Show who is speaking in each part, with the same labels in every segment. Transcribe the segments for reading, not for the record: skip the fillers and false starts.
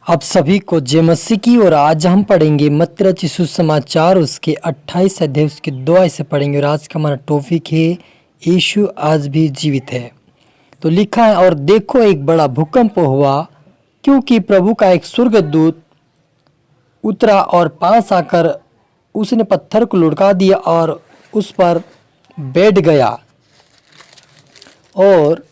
Speaker 1: आप सभी को जय मसीह की। और आज हम पढ़ेंगे मत्ती रचित सुसमाचार उसके 28 अध्याय उसके 2 आयत से पढ़ेंगे। और आज का हमारा टॉपिक है यीशु आज भी जीवित है। तो लिखा है, और देखो एक बड़ा भूकंप हुआ, क्योंकि प्रभु का एक स्वर्गदूत उतरा और पास आकर उसने पत्थर को लुढ़का दिया और उस पर बैठ गया। और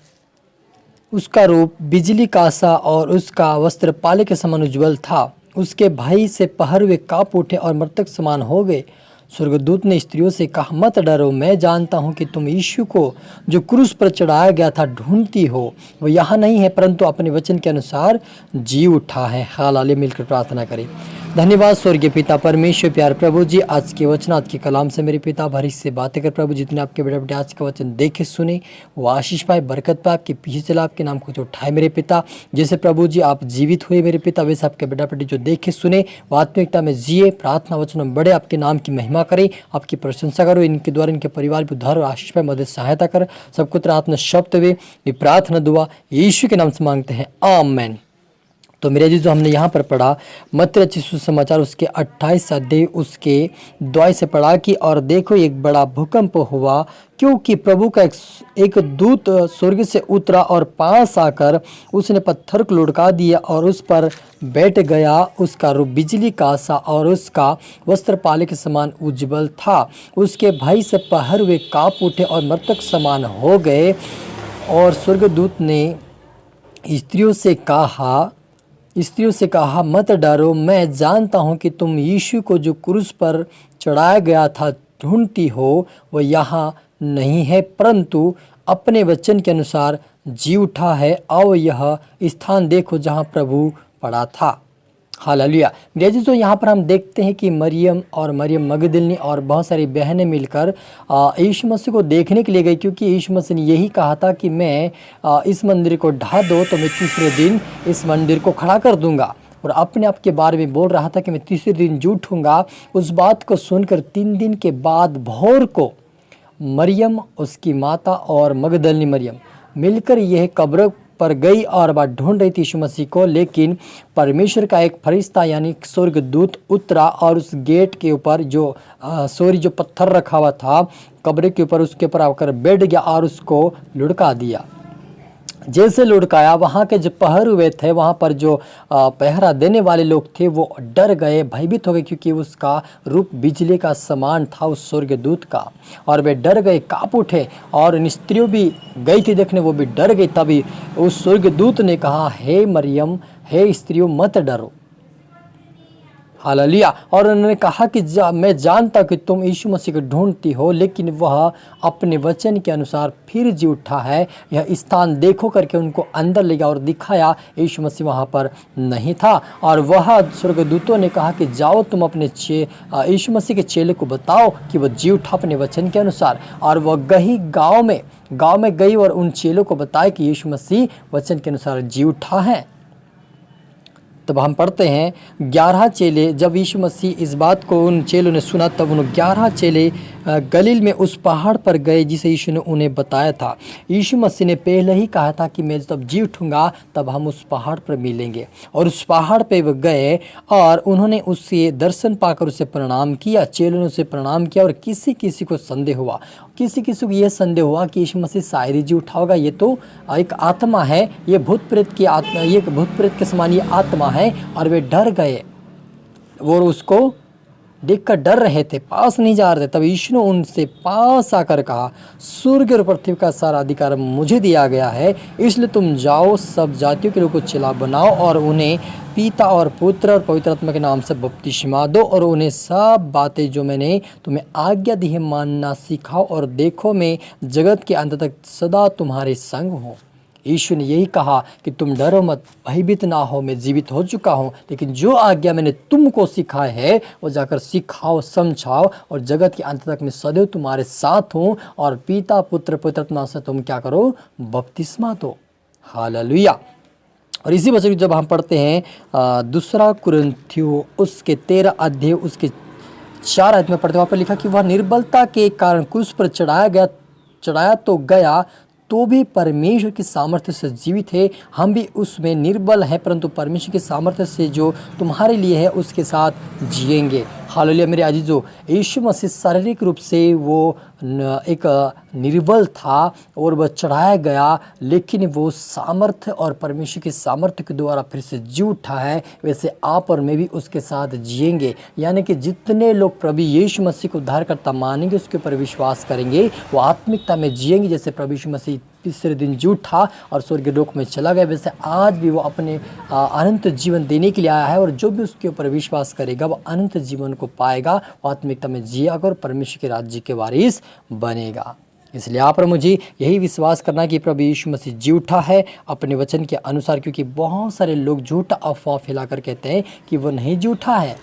Speaker 1: उसका रूप बिजली का सा और उसका वस्त्र पाले के समान उज्ज्वल था। उसके भाई से पहरुए कांप उठे और मृतक समान हो गए। स्वर्गदूत ने स्त्रियों से कहा, मत डरो, मैं जानता हूँ कि तुम यीशु को जो क्रूस पर चढ़ाया गया था ढूंढती हो। वो यहाँ नहीं है, परंतु अपने वचन के अनुसार जी उठा है। हालेलुया। मिलकर प्रार्थना करें। धन्यवाद स्वर्गीय पिता परमेश्वर प्यार प्रभु जी, आज के वचन आज के कलाम से मेरे पिता भरी से बातें कर प्रभु। जितने आपके बेटे बेटे आज का वचन देखे सुने वो आशीष पाए, बरकत पाए, आपके पीछे चला, आपके नाम को जो उठाए मेरे पिता। जैसे प्रभु जी आप जीवित हुए मेरे पिता, वैसे आपके बेटा बेटी जो देखे सुने वो आत्मिकता में जिए, प्रार्थना वचन में बढ़े, आपके नाम की महिमा करे, आपकी प्रशंसा करो। इनके द्वारा इनके परिवार पर उद्धार और आशीष पाए, मदद सहायता कर। सबको तेरा आत्मा शब्द वे प्रार्थना दुआ यीशु के नाम से मांगते हैं, आमीन। तो मेरे जी जो हमने यहाँ पर पढ़ा मत्ती रचित सुसमाचार उसके 28 अध्याय उसके 2 आयत से पढ़ा कि और देखो एक बड़ा भूकंप हुआ, क्योंकि प्रभु का एक दूत स्वर्ग से उतरा और पास आकर उसने पत्थर को लुढ़का दिया और उस पर बैठ गया। उसका रूप बिजली का सा और उसका वस्त्र पाले के समान उज्ज्वल था। उसके भाई से पहरुए कांप उठे और मृतक समान हो गए। और स्वर्गदूत ने स्त्रियों से कहा, मत डरो, मैं जानता हूँ कि तुम यीशु को जो क्रूस पर चढ़ाया गया था ढूंढती हो। वह यहाँ नहीं है, परंतु अपने वचन के अनुसार जी उठा है। आओ यह स्थान देखो जहाँ प्रभु पड़ा था। हालेलुया। जैसे तो यहाँ पर हम देखते हैं कि मरियम मगदलिनी और बहुत सारी बहनें मिलकर यीशु मसीह को देखने के लिए गई, क्योंकि यीशु मसीह ने यही कहा था कि मैं इस मंदिर को ढा दो तो मैं तीसरे दिन इस मंदिर को खड़ा कर दूंगा। और अपने आप के बारे में बोल रहा था कि मैं तीसरे दिन जी उठूंगा। उस बात को सुनकर 3 दिन के बाद भोर को मरियम, उसकी माता और मगदलिनी मरियम मिलकर यह कब्र पर गई और वह ढूंढ रही थी यीशु मसीह को। लेकिन परमेश्वर का एक फरिश्ता यानी स्वर्गदूत उतरा और उस गेट के ऊपर जो पत्थर रखा हुआ था कब्र के ऊपर, उसके ऊपर आकर बैठ गया और उसको लुढ़का दिया। जैसे लुढ़काया, वहाँ के जो पहरुए थे, वहाँ पर जो पहरा देने वाले लोग थे वो डर गए, भयभीत हो गए, क्योंकि उसका रूप बिजली का समान था उस स्वर्गदूत का। और वे डर गए, काँप उठे। और स्त्रियों भी गई थी देखने, वो भी डर गई। तभी उस स्वर्गदूत ने कहा, हे मरियम, हे स्त्रियों, मत डरो। हालेलुया। और उन्होंने कहा कि मैं जानता कि तुम यीशु मसीह को ढूंढती हो, लेकिन वह अपने वचन के अनुसार फिर जी उठा है। यह स्थान देखो करके उनको अंदर ले गया और दिखाया यीशु मसीह वहाँ पर नहीं था। और वह स्वर्गदूतों ने कहा कि जाओ तुम अपने यीशु मसीह के चेले को बताओ कि वह जी उठा अपने वचन के अनुसार। और वह गई गाँव में गई और उन चेलों को बताया कि यीशु मसीह वचन के अनुसार जी उठा है। तब हम पढ़ते हैं 11 चेले, जब यीशु मसीह इस बात को उन चेलों ने सुना, तब उन 11 चेले गलील में उस पहाड़ पर गए जिसे यीशु ने उन्हें बताया था। यीशु मसीह ने पहले ही कहा था कि मैं जब जी उठूंगा तब हम उस पहाड़ पर मिलेंगे। और उस पहाड़ पे वो गए और उन्होंने उससे दर्शन पाकर उसे प्रणाम किया। चेलों ने उसे प्रणाम किया। और किसी किसी को संदेह हुआ, किसी किसी को यह संदेह हुआ कि यीशु मसीह शायद ही जी उठा होगा, ये तो एक आत्मा है, ये भूत प्रेत की आत्मा, ये भूत प्रेत के समान ये आत्मा है। और वे डर गए, वो उसको देखकर डर रहे थे, पास नहीं जा रहे थे। तब यीशु ने उनसे पास आकर कहा, स्वर्ग और पृथ्वी का सारा अधिकार मुझे दिया गया है, इसलिए तुम जाओ, सब जातियों के लोगों को चेला बनाओ और उन्हें पिता और पुत्र और पवित्र आत्मा के नाम से बपतिस्मा दो। और उन्हें सब बातें जो मैंने तुम्हें आज्ञा दी है मानना सिखाओ। और देखो, मैं जगत के अंत तक सदा तुम्हारे संग हूँ। यीशु ने यही कहा कि तुम डरो मत, भयभीत ना हो, मैं जीवित हो चुका हूँ, लेकिन जो आज्ञा मैंने तुमको सिखाई है वो जाकर सिखाओ, समझाओ। और जगत के अंत तक मैं सदैव तुम्हारे साथ हूँ। और पिता पुत्र पवित्र आत्मा से तुम क्या करो, बपतिस्मा दो। हालेलुया। और इसी वजह से जब हम पढ़ते हैं 2 कुरिन्थियों उसके 13 अध्याय उसके 4 आयत में पढ़ते, वहाँ पर लिखा कि वह निर्बलता के कारण क्रूस पर चढ़ाया तो गया, तो भी परमेश्वर की सामर्थ्य से जीवित है। हम भी उसमें निर्बल हैं, परंतु परमेश्वर की सामर्थ्य से जो तुम्हारे लिए है उसके साथ जिएंगे। हालेलुया मेरे अजीजों, यीशु मसीह शारीरिक रूप से वो एक निर्बल था और वह चढ़ाया गया, लेकिन वो सामर्थ्य और परमेश्वर की सामर्थ्य के द्वारा फिर से जी उठा है। वैसे आप और मैं भी उसके साथ जिएंगे। यानी कि जितने लोग प्रभु यीशु मसीह को उद्धारकर्ता मानेंगे, उसके ऊपर विश्वास करेंगे, वो आत्मिकता में जिएंगे। जैसे प्रभु यीशु मसीह तीसरे दिन जी उठा और स्वर्ग लोक में चला गया, वैसे आज भी वो अपने अनंत जीवन देने के लिए आया है। और जो भी उसके ऊपर विश्वास करेगा वो अनंत जीवन को पाएगा, वो आत्मिकता में जिएगा और परमेश्वर के राज्य के वारिस बनेगा। इसलिए आप और मुझे यही विश्वास करना कि प्रभु यीशु मसीह जी उठा है अपने वचन के अनुसार, क्योंकि बहुत सारे लोग झूठा अफवाह फैलाकर कहते हैं कि वो नहीं जी उठा है।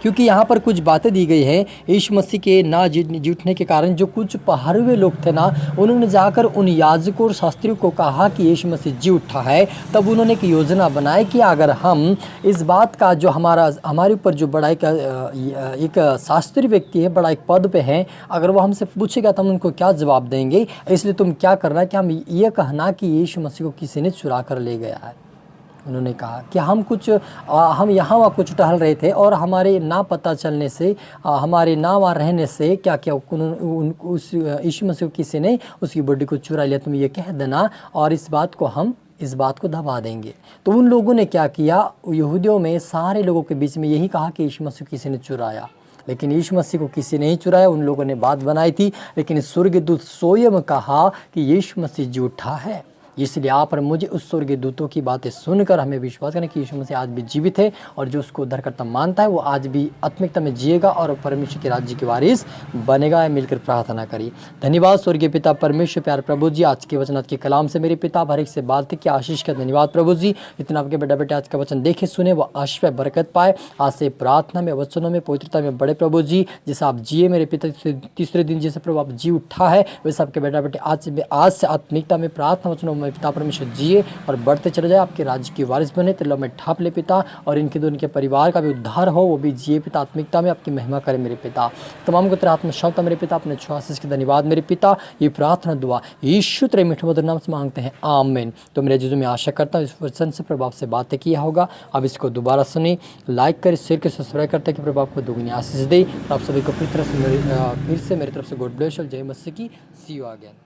Speaker 1: क्योंकि यहाँ पर कुछ बातें दी गई है यीशु मसीह के ना जी उठने के कारण। जो कुछ पहाड़वे लोग थे ना, उन्होंने जाकर उन याजकों और शास्त्रियों को कहा कि यीशु मसीह जी उठा है। तब उन्होंने एक योजना बनाई कि अगर हम इस बात का जो हमारे ऊपर जो बड़ा एक शास्त्रीय व्यक्ति है, बड़ा एक पद पे है, अगर वो हमसे पूछेगा तो हम उनको क्या जवाब देंगे। इसलिए तुम क्या करना कि हम ये कहना कि यीशु मसीह को किसी ने चुरा कर ले गया है। उन्होंने कहा कि हम यहाँ वहाँ कुछ टहल रहे थे और हमारे ना पता चलने से, हमारे ना वहाँ रहने से क्या क्या उस यीशु मसीह किसी ने उसकी बॉडी को चुरा लिया। तुम ये कह देना और इस बात को दबा देंगे। तो उन लोगों ने क्या किया, यहूदियों में सारे लोगों के बीच में यही कहा कि यीशु मसीह किसी ने चुराया, लेकिन यीशु मसीह को किसी ने नहीं चुराया। उन लोगों ने बात बनाई थी, लेकिन स्वर्गदूत स्वयं कहा कि यीशु मसीह झूठा है। इसलिए आप और मुझे उस स्वर्गीय दूतों की बातें सुनकर हमें विश्वास करना कि यीशु मसीह आज भी जीवित है, और जो उसको उद्धारकर्ता मानता है वो आज भी आत्मिकता में जिएगा और परमेश्वर के राज्य के वारिस बनेगा। मिलकर प्रार्थना करिए। धन्यवाद स्वर्गीय पिता परमेश्वर प्यार प्रभु जी, आज के वचन आज के कलाम से मेरे पिता हर एक से बात की आशीष का धन्यवाद प्रभु जी। इतना आपके बेटा बेटे आज का वचन देखे सुने वो आशीष पे बरकत पाए। आज से प्रार्थना में, वचनों में, पवित्रता में बड़े प्रभु जी। जैसे आप जिए मेरे पिता तीसरे दिन, जैसे प्रभु आप जी उठा है, वैसे आपके बेटा बेटे आज से आत्मिकता में, प्रार्थना वचनों में पिता परमेश्वर जिए और बढ़ते चले जाए, आपके राज्य की वारिस बने। तिलों में ठाप ले पिता, और इनके दो इनके परिवार का भी उद्धार हो, वो भी जिए पिता आत्मिकता में, आपकी महिमा करे मेरे पिता। तमाम को तेरा आत्मा शब्द मेरे पिता, अपने आशीष के धन्यवाद मेरे पिता। ये प्रार्थना दुआ यीशु तेरे मीठे मधुर नाम से मांगते हैं, आमीन। तो मेरे जीजू में आशा करता हूँ इस वचन से प्रभु आपसे बातें किया होगा। अब इसको दोबारा सुने, लाइक करें, शेयर करें, सब्सक्राइब करते हैं कि प्रभु आपको दुगनी आशीष दे। आप सभी को फिर से मेरी तरफ से गॉड ब्लेस और जय मसीह की। सी यू अगेन।